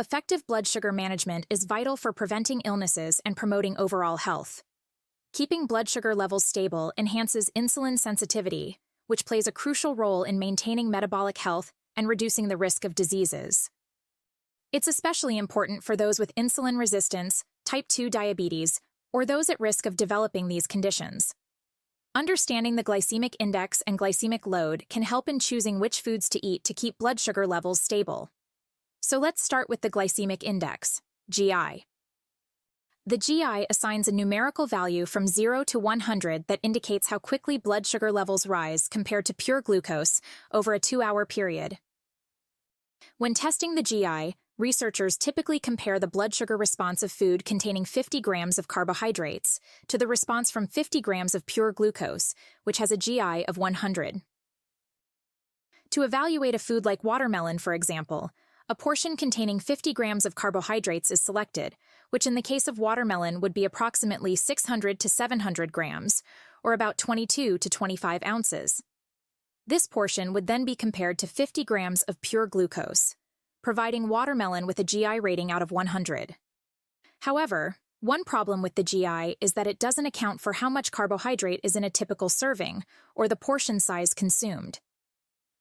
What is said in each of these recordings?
Effective blood sugar management is vital for preventing illnesses and promoting overall health. Keeping blood sugar levels stable enhances insulin sensitivity, which plays a crucial role in maintaining metabolic health and reducing the risk of diseases. It's especially important for those with insulin resistance, type 2 diabetes, or those at risk of developing these conditions. Understanding the glycemic index and glycemic load can help in choosing which foods to eat to keep blood sugar levels stable. So let's start with the glycemic index, GI. The GI assigns a numerical value from 0 to 100 that indicates how quickly blood sugar levels rise compared to pure glucose over a 2-hour period. When testing the GI, researchers typically compare the blood sugar response of food containing 50 grams of carbohydrates to the response from 50 grams of pure glucose, which has a GI of 100. To evaluate a food like watermelon, for example, a portion containing 50 grams of carbohydrates is selected, which in the case of watermelon would be approximately 600 to 700 grams, or about 22 to 25 ounces. This portion would then be compared to 50 grams of pure glucose, providing watermelon with a GI rating out of 100. However, one problem with the GI is that it doesn't account for how much carbohydrate is in a typical serving, or the portion size consumed.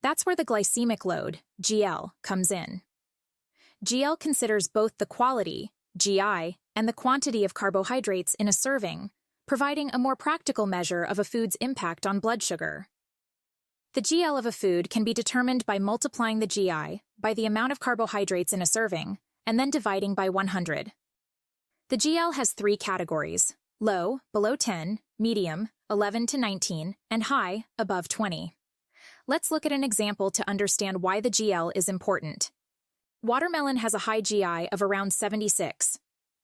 That's where the glycemic load, GL, comes in. GL considers both the quality, GI, and the quantity of carbohydrates in a serving, providing a more practical measure of a food's impact on blood sugar. The GL of a food can be determined by multiplying the GI by the amount of carbohydrates in a serving, and then dividing by 100. The GL has 3 categories: low, below 10, medium, 11 to 19, and high, above 20. Let's look at an example to understand why the GL is important. Watermelon has a high GI of around 76.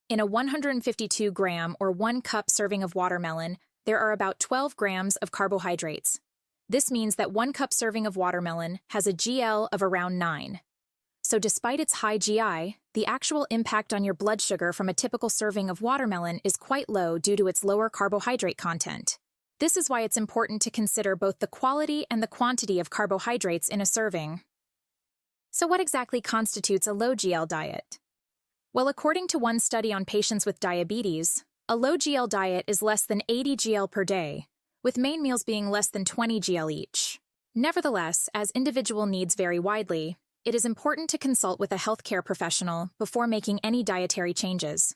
In a 152-gram or 1 cup serving of watermelon, there are about 12 grams of carbohydrates. This means that 1 cup serving of watermelon has a GL of around 9. So despite its high GI, the actual impact on your blood sugar from a typical serving of watermelon is quite low due to its lower carbohydrate content. This is why it's important to consider both the quality and the quantity of carbohydrates in a serving. So what exactly constitutes a low GL diet? Well, according to one study on patients with diabetes, a low GL diet is less than 80 GL per day, with main meals being less than 20 GL each. Nevertheless, as individual needs vary widely, it is important to consult with a healthcare professional before making any dietary changes.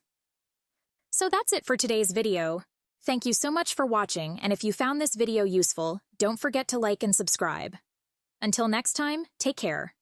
So that's it for today's video. Thank you so much for watching, and if you found this video useful, don't forget to like and subscribe. Until next time, take care.